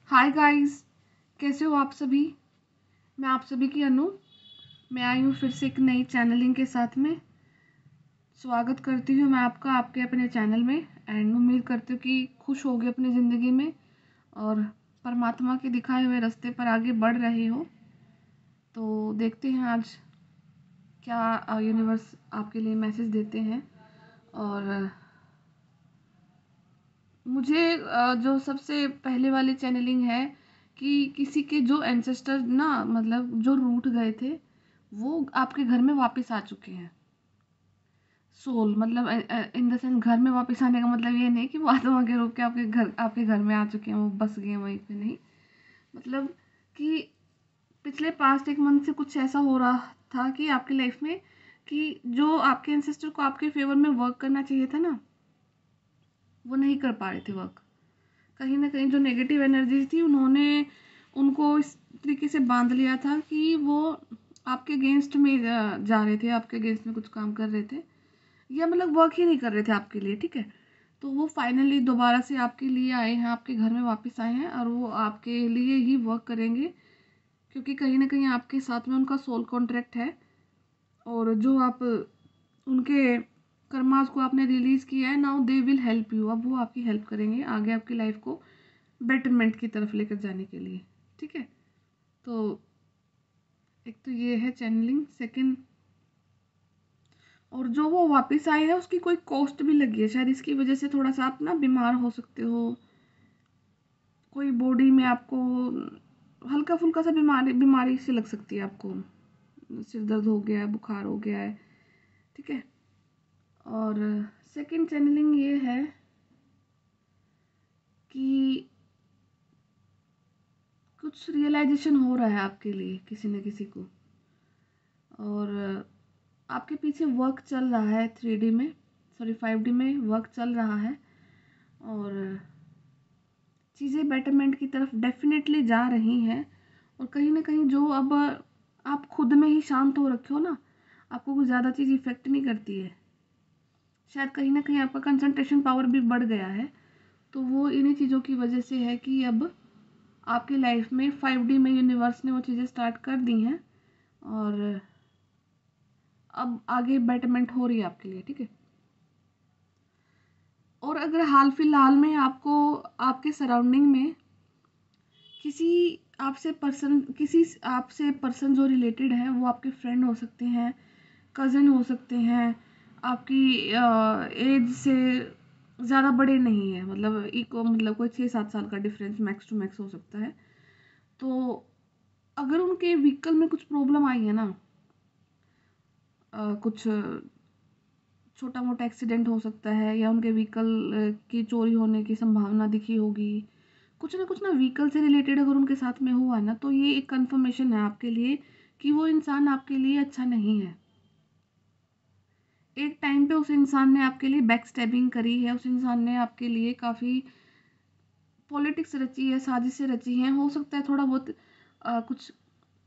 Hi guys, कैसे हो आप सभी। मैं आप सभी की अनु। मैं आई हूँ फिर से एक नई चैनलिंग के साथ में। स्वागत करती हूँ मैं आपका आपके अपने चैनल में एंड उम्मीद करती हूँ कि खुश होगे अपनी ज़िंदगी में और परमात्मा के दिखाए हुए रास्ते पर आगे बढ़ रहे हो। तो देखते हैं आज क्या यूनिवर्स आपके लिए मैसेज देते हैं। और मुझे जो सबसे पहले वाली चैनलिंग है कि किसी के जो एंसेस्टर ना मतलब जो रूठ गए थे वो आपके घर में वापस आ चुके हैं। सोल मतलब इन द सेंस घर में वापस आने का मतलब ये नहीं कि वो आत्मा के रूप के आपके घर में आ चुके हैं, वो बस गए हैं वहीं पे, नहीं। मतलब कि पिछले पास्ट एक मंथ से कुछ ऐसा हो रहा था कि आपकी लाइफ में कि जो आपके एंसेस्टर को आपके फेवर में वर्क करना चाहिए था ना, वो नहीं कर पा रहे थे वर्क। कहीं ना कहीं जो नेगेटिव एनर्जी थी उन्होंने उनको इस तरीके से बांध लिया था कि वो आपके अगेंस्ट में जा रहे थे, आपके अगेंस्ट में कुछ काम कर रहे थे या मतलब वर्क ही नहीं कर रहे थे आपके लिए, ठीक है। तो वो फाइनली दोबारा से आपके लिए आए हैं, आपके घर में वापस आए हैं और वो आपके लिए ही वर्क करेंगे, क्योंकि कहीं ना कहीं आपके साथ में उनका सोल कॉन्ट्रैक्ट है। और जो आप उनके कर्मास को आपने रिलीज़ किया है, now they will help you. अब वो आपकी हेल्प करेंगे आगे आपकी लाइफ को बेटरमेंट की तरफ लेकर जाने के लिए, ठीक है। तो एक तो ये है चैनलिंग। सेकंड, और जो वो वापस आए हैं उसकी कोई कॉस्ट भी लगी है, शायद इसकी वजह से थोड़ा सा आप ना बीमार हो सकते हो। कोई बॉडी में आपको हल्का फुल्का सा बीमारी बीमारी सी लग सकती है आपको, सिर दर्द हो गया है, बुखार हो गया है, ठीक है। और सेकंड चैनलिंग ये है कि कुछ रियलाइजेशन हो रहा है आपके लिए किसी न किसी को, और आपके पीछे वर्क चल रहा है 3D में, सॉरी 5D में वर्क चल रहा है। और चीज़ें बेटरमेंट की तरफ डेफिनेटली जा रही हैं। और कहीं ना कहीं जो अब आप खुद में ही शांत हो रखे हो ना, आपको कुछ ज़्यादा चीज़ इफेक्ट नहीं करती है। शायद कहीं ना कहीं आपका कंसंट्रेशन पावर भी बढ़ गया है। तो वो इन्हीं चीज़ों की वजह से है कि अब आपकी लाइफ में 5D में यूनिवर्स ने वो चीज़ें स्टार्ट कर दी हैं और अब आगे बेटरमेंट हो रही है आपके लिए, ठीक है। और अगर हाल फिलहाल में आपको आपके सराउंडिंग में किसी आपसे पर्सन जो रिलेटेड है, वो आपके फ्रेंड हो सकते हैं, कज़न हो सकते हैं, आपकी एज से ज़्यादा बड़े नहीं है, मतलब इको मतलब कोई 6-7 साल का डिफरेंस मैक्स टू मैक्स हो सकता है। तो अगर उनके व्हीकल में कुछ प्रॉब्लम आई है ना, कुछ छोटा मोटा एक्सीडेंट हो सकता है या उनके व्हीकल की चोरी होने की संभावना दिखी होगी, कुछ ना व्हीकल से रिलेटेड अगर उनके साथ में हुआ ना, तो ये एक कंफर्मेशन है आपके लिए कि वो इंसान आपके लिए अच्छा नहीं है। एक टाइम पे उस इंसान ने आपके लिए बैक स्टैबिंग करी है, उस इंसान ने आपके लिए काफ़ी पॉलिटिक्स रची है, साजिशें रची हैं, हो सकता है थोड़ा बहुत कुछ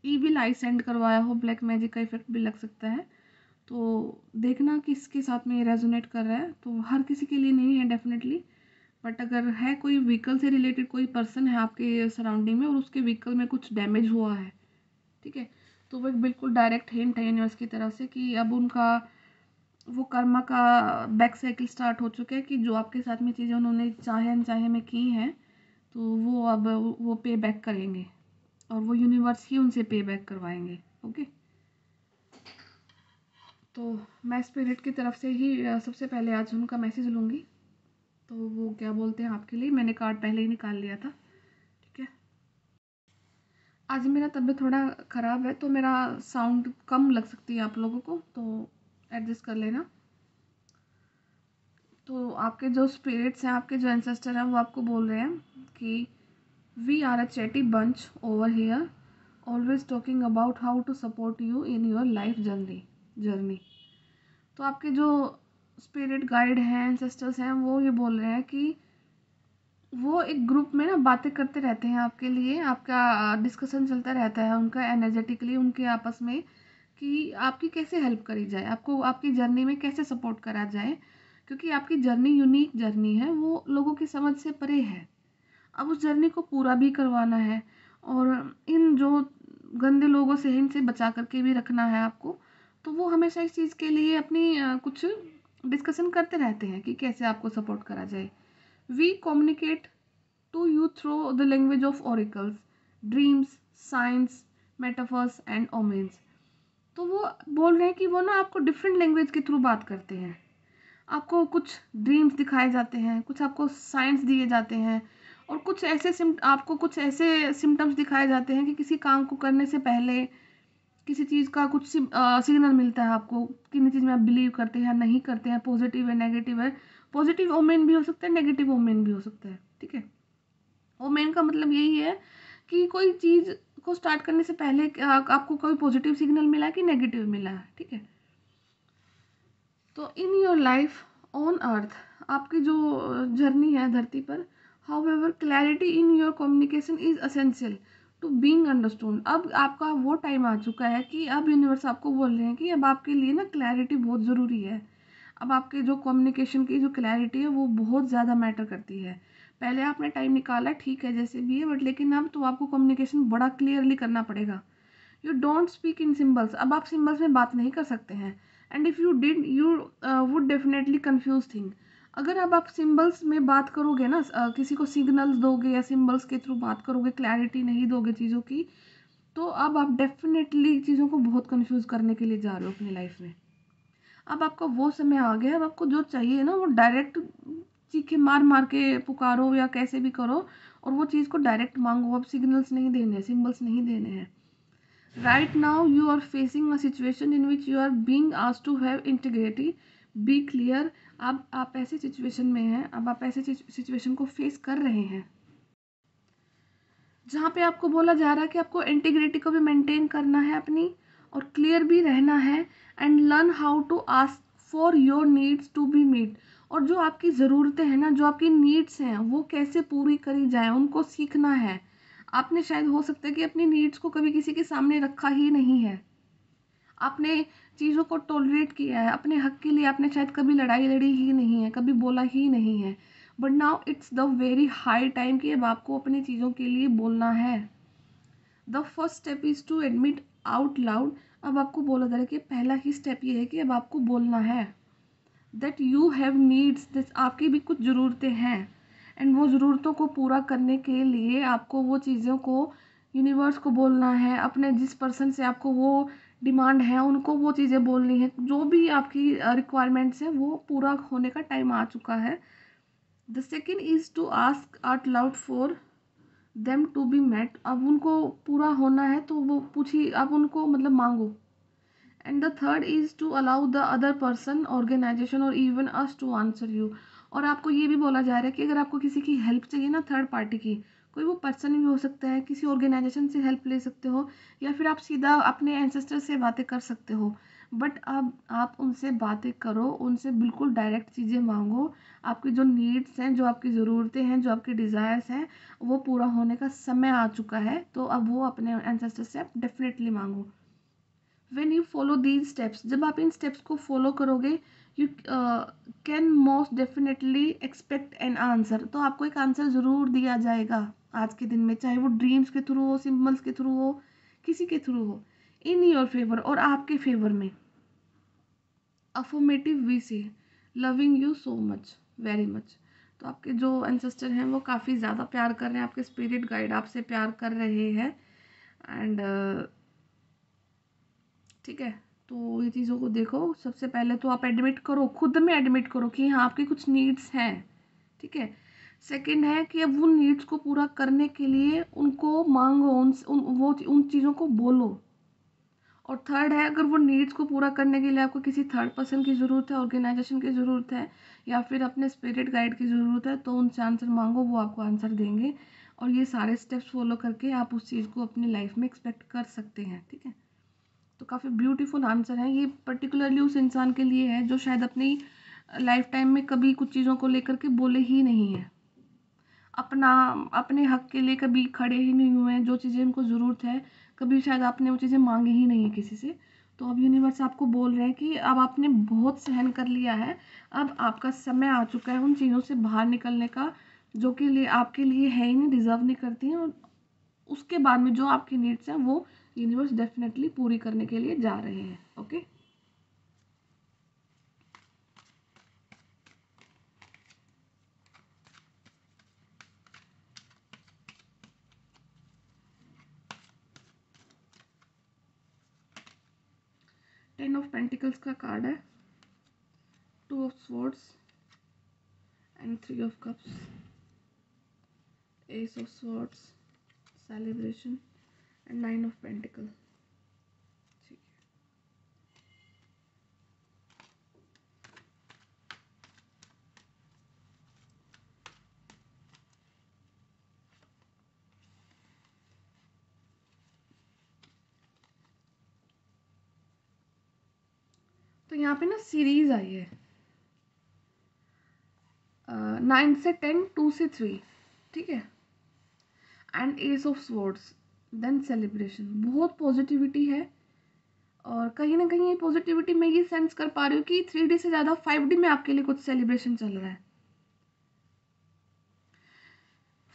ईविल आई सेंड करवाया हो, ब्लैक मैजिक का इफेक्ट भी लग सकता है। तो देखना किसके साथ में ये रेजोनेट कर रहा है, तो हर किसी के लिए नहीं है डेफिनेटली। बट अगर है कोई व्हीकल से रिलेटेड कोई पर्सन है आपके सराउंडिंग में और उसके व्हीकल में कुछ डैमेज हुआ है, ठीक है, तो वो एक बिल्कुल डायरेक्ट हिंट है यूनिवर्स की तरफ से कि अब उनका वो कर्मा का बैक साइकिल स्टार्ट हो चुका है कि जो आपके साथ में चीज़ें उन्होंने चाहे अनचाहे में की हैं, तो वो अब वो पे बैक करेंगे और वो यूनिवर्स ही उनसे पे बैक करवाएंगे, ओके। तो मैं स्पिरिट की तरफ से ही सबसे पहले आज उनका मैसेज लूँगी। तो वो क्या बोलते हैं आपके लिए, मैंने कार्ड पहले ही निकाल लिया था, ठीक है। आज मेरा तबीयत थोड़ा ख़राब है तो मेरा साउंड कम लग सकती है आप लोगों को, तो एडजस्ट कर लेना। तो आपके जो स्पिरिट्स हैं, आपके जो एंसेस्टर हैं, वो आपको बोल रहे हैं कि we are a chatty bunch over here, always talking about how to support you in your life journey. तो आपके जो स्पिरिट गाइड हैं, एंसेस्टर्स हैं, वो ये बोल रहे हैं कि वो एक ग्रुप में ना बातें करते रहते हैं आपके लिए, आपका डिस्कशन चलता रहता है उनका एनर्जेटिकली उनके आपस में कि आपकी कैसे हेल्प करी जाए, आपको आपकी जर्नी में कैसे सपोर्ट करा जाए, क्योंकि आपकी जर्नी यूनिक जर्नी है, वो लोगों की समझ से परे है। अब उस जर्नी को पूरा भी करवाना है, और इन जो गंदे लोगों से इनसे बचा करके भी रखना है आपको। तो वो हमेशा इस चीज़ के लिए अपनी कुछ डिस्कशन करते रहते हैं कि कैसे आपको सपोर्ट करा जाए। We communicate to you through the language of oracles, dreams, science, metaphors and omens. तो वो बोल रहे हैं कि वो ना आपको डिफरेंट लैंग्वेज के थ्रू बात करते हैं। आपको कुछ ड्रीम्स दिखाए जाते हैं, कुछ आपको साइंस दिए जाते हैं, और आपको कुछ ऐसे सिम्टम्स दिखाए जाते हैं कि किसी काम को करने से पहले किसी चीज़ का कुछ सिग्नल मिलता है आपको, किन चीज़ में आप बिलीव करते हैं या नहीं करते हैं, पॉजिटिव है नेगेटिव है। पॉजिटिव ओमेन भी हो सकता है, नेगेटिव ओमेन भी हो सकता है, ठीक है। ओमेन का मतलब यही है कि कोई चीज़ को स्टार्ट करने से पहले आपको कोई पॉजिटिव सिग्नल मिला है कि नेगेटिव मिला है, ठीक है। तो in your life on earth, आपकी जो जर्नी है धरती पर, however clarity in your communication is essential to being understood. अब आपका वो टाइम आ चुका है कि अब यूनिवर्स आपको बोल रहे हैं कि अब आपके लिए ना क्लैरिटी बहुत ज़रूरी है। अब आपके जो कम्युनिकेशन की जो क्लैरिटी है वो बहुत ज़्यादा मैटर करती है। पहले आपने टाइम निकाला, ठीक है, जैसे भी है, बट लेकिन अब तो आपको कम्युनिकेशन बड़ा क्लियरली करना पड़ेगा। You don't speak in symbols, अब आप सिम्बल्स में बात नहीं कर सकते हैं। And if you did you would definitely confuse thing. अगर अब आप सिम्बल्स में बात करोगे ना, किसी को सिग्नल्स दोगे या सिम्बल्स के थ्रू बात करोगे, क्लैरिटी नहीं दोगे चीज़ों की, तो अब आप डेफिनेटली चीज़ों को बहुत कन्फ्यूज़ करने के लिए जा रहे हो अपनी लाइफ में। अब आपका वो समय आ गया, अब आपको जो चाहिए ना वो डायरेक्ट चीखे मार मार के पुकारो या कैसे भी करो, और वो चीज़ को डायरेक्ट मांगो। अब सिग्नल्स नहीं देने, सिम्बल्स नहीं देने हैं। Right now, you are facing a situation in which you are being asked to have integrity. Be clear. अब आप ऐसे सिचुएशन में हैं, अब आप ऐसे सिचुएशन को फेस कर रहे हैं जहाँ पे आपको बोला जा रहा है कि आपको इंटीग्रिटी को भी मेंटेन करना है अपनी, और क्लियर भी रहना है, and learn how to ask for your needs to be meet. और जो आपकी ज़रूरतें हैं ना, जो आपकी नीड्स हैं, वो कैसे पूरी करी जाए, उनको सीखना है। आपने शायद हो सकता है कि अपनी नीड्स को कभी किसी के सामने रखा ही नहीं है, आपने चीज़ों को टॉलरेट किया है, अपने हक के लिए आपने शायद कभी लड़ाई लड़ी ही नहीं है, कभी बोला ही नहीं है। But now it's the very high time कि अब आपको अपनी चीज़ों के लिए बोलना है। The first step is to admit out loud. अब आपको बोला जा रहा है कि पहला ही स्टेप ये है कि अब आपको बोलना है that you have needs, this, आपकी भी कुछ ज़रूरतें हैं, एंड वो ज़रूरतों को पूरा करने के लिए आपको वो चीज़ों को यूनिवर्स को बोलना है, अपने जिस पर्सन से आपको वो डिमांड है उनको वो चीज़ें बोलनी है। जो भी आपकी रिक्वायरमेंट्स हैं वो पूरा होने का टाइम आ चुका है। The second is to ask out loud for them to be met. अब उनको पूरा होना है तो वो पूछिए, अब उनको मतलब मांगो। And the third is to allow the other person, organization और even us to answer you. और आपको ये भी बोला जा रहा है कि अगर आपको किसी की हेल्प चाहिए ना, थर्ड पार्टी की, कोई वो पर्सन भी हो सकता है, किसी ऑर्गेनाइजेशन से हेल्प ले सकते हो, या फिर आप सीधा अपने एंसेस्टर से बातें कर सकते हो। बट अब आप उनसे बातें करो, उनसे बिल्कुल डायरेक्ट चीज़ें मांगो। आपकी जो नीड्स हैं, जो आपकी ज़रूरतें हैं, जो आपके डिज़ायर्स हैं, वो पूरा होने का समय आ चुका है, तो अब वो अपने एंसेस्टर से आप डेफिनेटली मांगो। When you follow these steps, जब आप इन स्टेप्स को फॉलो करोगे, you can most definitely expect an answer. तो आपको एक आंसर ज़रूर दिया जाएगा आज के दिन में, चाहे वो ड्रीम्स के थ्रू हो, सिम्बल्स के थ्रू हो, किसी के थ्रू हो, इन योर फेवर, और आपके फेवर में। अफर्मेटिव वी से loving you so much, very much. तो आपके जो एंसेस्टर हैं वो काफ़ी ज़्यादा प्यार कर रहे हैं, आपके स्पिरिट गाइड आपसे प्यार कर रहे हैं। एंड ठीक है, तो ये चीज़ों को देखो। सबसे पहले तो आप एडमिट करो, खुद में एडमिट करो कि हाँ आपकी कुछ नीड्स हैं, ठीक है। सेकंड है कि अब उन नीड्स को पूरा करने के लिए उनको मांगो, उन चीज़ों को बोलो। और थर्ड है, अगर वो नीड्स को पूरा करने के लिए आपको किसी थर्ड पर्सन की ज़रूरत है, ऑर्गेनाइजेशन की ज़रूरत है, या फिर अपने स्पिरिट गाइड की ज़रूरत है, तो उनसे आंसर मांगो, वो आपको आंसर देंगे। और ये सारे स्टेप्स फॉलो करके आप उस चीज़ को अपनी लाइफ में एक्सपेक्ट कर सकते हैं, ठीक है। तो काफ़ी ब्यूटीफुल आंसर है ये, पर्टिकुलरली उस इंसान के लिए है जो शायद अपनी लाइफ टाइम में कभी कुछ चीज़ों को लेकर के बोले ही नहीं है, अपने हक के लिए कभी खड़े ही नहीं हुए हैं, जो चीज़ें उनको ज़रूरत है कभी शायद आपने वो चीज़ें मांगी ही नहीं है किसी से। तो अब यूनिवर्स आपको बोल रहे हैं कि अब आपने बहुत सहन कर लिया है, अब आपका समय आ चुका है उन चीज़ों से बाहर निकलने का, जो कि लिए आपके लिए है ही नहीं, डिज़र्व नहीं करती हैं, और उसके बाद में जो आपकी नीड्स हैं वो यूनिवर्स डेफिनेटली पूरी करने के लिए जा रहे हैं। ओके, 10 ऑफ पेंटिकल्स का कार्ड है, 2 of swords and 3 of cups, S of swords, celebration and 9 of pentacle. ठीक है, तो यहाँ पे ना सीरीज आई है 9 से 10, 2 से 3, ठीक है, and ace of swords, then celebration. बहुत पॉजिटिविटी है, और कहीं ना कहीं ये पॉजिटिविटी मैं ये सेंस कर पा रही हूँ कि 3D से ज़्यादा 5D में आपके लिए कुछ सेलिब्रेशन चल रहा है।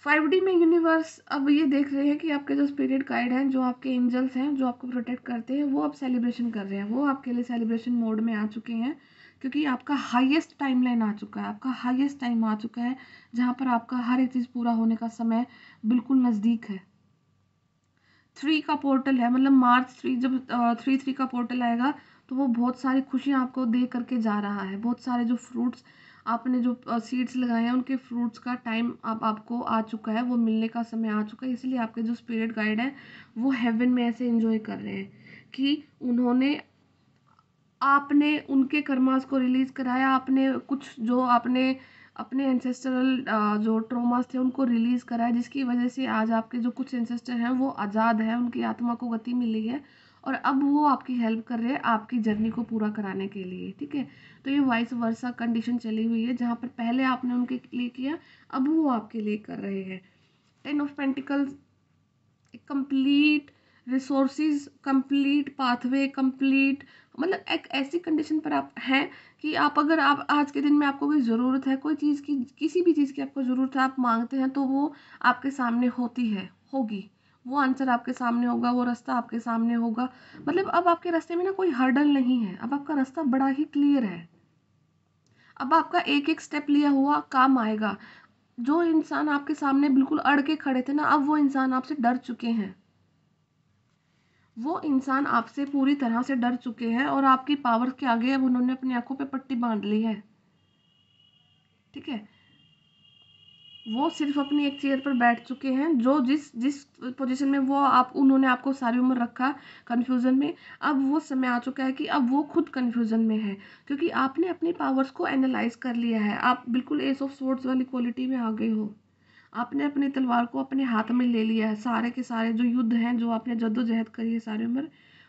5D में यूनिवर्स अब ये देख रहे हैं कि आपके जो स्पिरिट गाइड हैं, जो आपके एंजल्स हैं, जो आपको प्रोटेक्ट करते हैं, वो अब सेलिब्रेशन कर रहे हैं, वो आपके लिए सेलिब्रेशन मोड में आ चुके हैं, क्योंकि आपका हाईएस्ट टाइमलाइन आ चुका है, आपका हाईएस्ट टाइम आ चुका है, जहाँ पर आपका हर एक चीज़ पूरा होने का समय बिल्कुल नज़दीक है। 3 का पोर्टल है, मतलब मार्च 3, जब 3 का पोर्टल आएगा तो वो बहुत सारी खुशियाँ आपको दे करके जा रहा है। बहुत सारे जो फ्रूट्स आपने जो सीड्स लगाए हैं, उनके फ्रूट्स का टाइम अब आपको आ चुका है, वो मिलने का समय आ चुका है। इसलिए आपके जो स्पिरिट गाइड है वो हेवन में ऐसे एंजॉय कर रहे हैं कि उन्होंने आपने उनके कर्मास को रिलीज कराया, आपने कुछ जो आपने अपने एंसेस्टरल जो ट्रॉमास थे उनको रिलीज कराया, जिसकी वजह से आज आपके जो कुछ एंसेस्टर हैं वो आज़ाद हैं, उनकी आत्मा को गति मिली है, और अब वो आपकी हेल्प कर रहे हैं आपकी जर्नी को पूरा कराने के लिए। ठीक है, तो ये वाइस वर्सा कंडीशन चली हुई है, जहाँ पर पहले आपने उनके लिए किया, अब वो आपके लिए कर रहे हैं। 10 of pentacles, complete resources, complete pathway, complete, मतलब एक ऐसी कंडीशन पर आप हैं कि आप अगर आप आज के दिन में आपको कोई ज़रूरत है, कोई चीज़ की, किसी भी चीज़ की आपको ज़रूरत है, आप मांगते हैं तो वो आपके सामने होती है, होगी, वो आंसर आपके सामने होगा, वो रास्ता आपके सामने होगा। मतलब अब आपके रास्ते में ना कोई हर्डल नहीं है, अब आपका रास्ता बड़ा ही क्लियर है, अब आपका एक एक स्टेप लिया हुआ काम आएगा। जो इंसान आपके सामने बिल्कुल अड़ के खड़े थे ना, अब वो इंसान आपसे डर चुके हैं, वो इंसान आपसे पूरी तरह से डर चुके हैं, और आपकी पावर के आगे अब उन्होंने अपनी आंखों पे पट्टी बांध ली है। ठीक है, वो सिर्फ अपनी एक चेयर पर बैठ चुके हैं, जो जिस जिस पोजीशन में वो आप उन्होंने आपको सारी उम्र रखा कन्फ्यूज़न में, अब वो समय आ चुका है कि अब वो खुद कन्फ्यूज़न में है, क्योंकि आपने अपनी पावर्स को एनालाइज कर लिया है। आप बिल्कुल एस ऑफ स्वॉर्ड्स वाली क्वालिटी में आ गए हो, आपने अपनी तलवार को अपने हाथ में ले लिया है। सारे के सारे जो युद्ध हैं, जो आपने जद्दोजहद करी है सारी उम्र,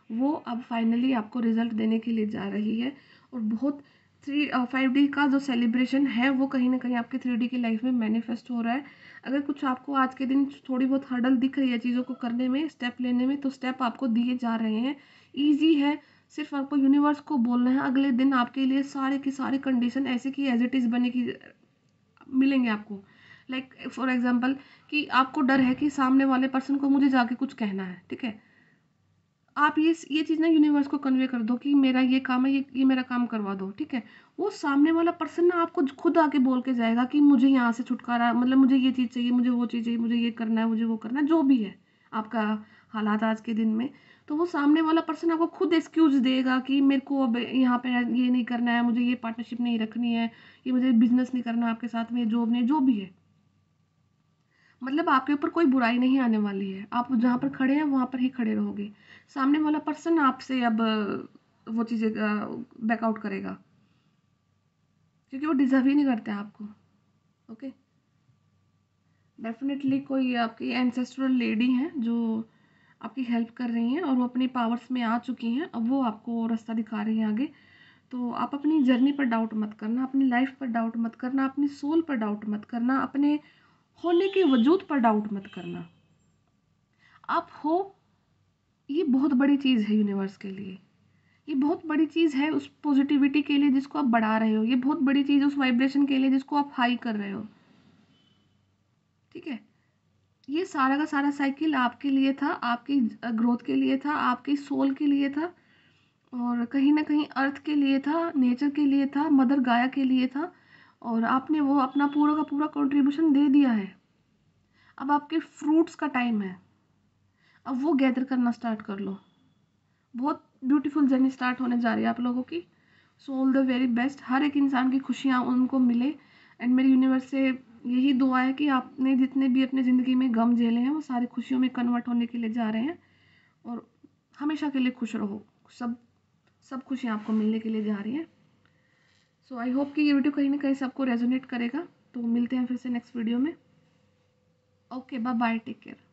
वो अब फाइनली आपको रिजल्ट देने के लिए जा रही है। और बहुत 5D का जो सेलिब्रेशन है वो कहीं ना कहीं आपके 3D की लाइफ में मैनिफेस्ट हो रहा है। अगर कुछ आपको आज के दिन थोड़ी बहुत हर्डल दिख रही है चीज़ों को करने में, स्टेप लेने में, तो स्टेप आपको दिए जा रहे हैं, ईजी है। सिर्फ आपको यूनिवर्स को बोलना है, अगले दिन आपके लिए सारे की सारी कंडीशन ऐसे की एज इट इज़ बने की मिलेंगे आपको। लाइक फॉर एग्जाम्पल कि आपको डर है कि सामने वाले पर्सन को मुझे जाके कुछ कहना है, ठीक है, आप ये चीज़ ना यूनिवर्स को कन्वे कर दो कि मेरा ये काम है, ये मेरा काम करवा दो, ठीक है। वो सामने वाला पर्सन ना आपको खुद आके बोल के जाएगा कि मुझे यहाँ से छुटकारा, मतलब मुझे ये चीज़ चाहिए, मुझे वो चीज़ चाहिए, मुझे ये करना है, मुझे वो करना है, जो भी है आपका हालात आज के दिन में, तो वो सामने वाला पर्सन आपको खुद एक्सक्यूज देगा कि मेरे को अब यहाँ पे ये नहीं करना है, मुझे ये पार्टनरशिप नहीं रखनी है, ये मुझे बिजनेस नहीं करना आपके साथ में, जॉब नहीं, जो भी है। मतलब आपके ऊपर कोई बुराई नहीं आने वाली है, आप जहाँ पर खड़े हैं वहाँ पर ही खड़े रहोगे। सामने वाला पर्सन आपसे अब वो चीज़ें बैकआउट करेगा, क्योंकि वो डिजर्व ही नहीं करते आपको। ओके, डेफिनेटली कोई आपकी एंसेस्ट्रल लेडी हैं जो आपकी हेल्प कर रही हैं, और वो अपनी पावर्स में आ चुकी हैं, अब वो आपको रास्ता दिखा रही हैं आगे। तो आप अपनी जर्नी पर डाउट मत करना, अपनी लाइफ पर डाउट मत करना, अपनी सोल पर डाउट मत करना, अपने होने के वजूद पर डाउट मत करना। आप हो, ये बहुत बड़ी चीज़ है यूनिवर्स के लिए, ये बहुत बड़ी चीज़ है उस पॉजिटिविटी के लिए जिसको आप बढ़ा रहे हो, ये बहुत बड़ी चीज़ है उस वाइब्रेशन के लिए जिसको आप हाई कर रहे हो। ठीक है? ये सारा का सारा साइकिल आपके लिए था, आपकी ग्रोथ के लिए था, आपकी सोल के लिए था, और कहीं न कहीं अर्थ के लिए था, नेचर के लिए था, मदर गाया के लिए था, और आपने वो अपना पूरा का पूरा कंट्रीब्यूशन दे दिया है। अब आपके फ्रूट्स का टाइम है, अब वो गैदर करना स्टार्ट कर लो। बहुत ब्यूटीफुल जर्नी स्टार्ट होने जा रही है आप लोगों की। So all the very best, हर एक इंसान की खुशियाँ उनको मिले, एंड मेरी यूनिवर्स से यही दुआ है कि आपने जितने भी अपनी ज़िंदगी में गम झेले हैं वो सारे खुशियों में कन्वर्ट होने के लिए जा रहे हैं, और हमेशा के लिए खुश रहो। सब सब खुशियाँ आपको मिलने के लिए जा रही हैं। सो आई होप कि ये वीडियो कहीं ना कहीं सबको रेजोनेट करेगा। तो मिलते हैं फिर से नेक्स्ट वीडियो में। Okay, bye bye, take care.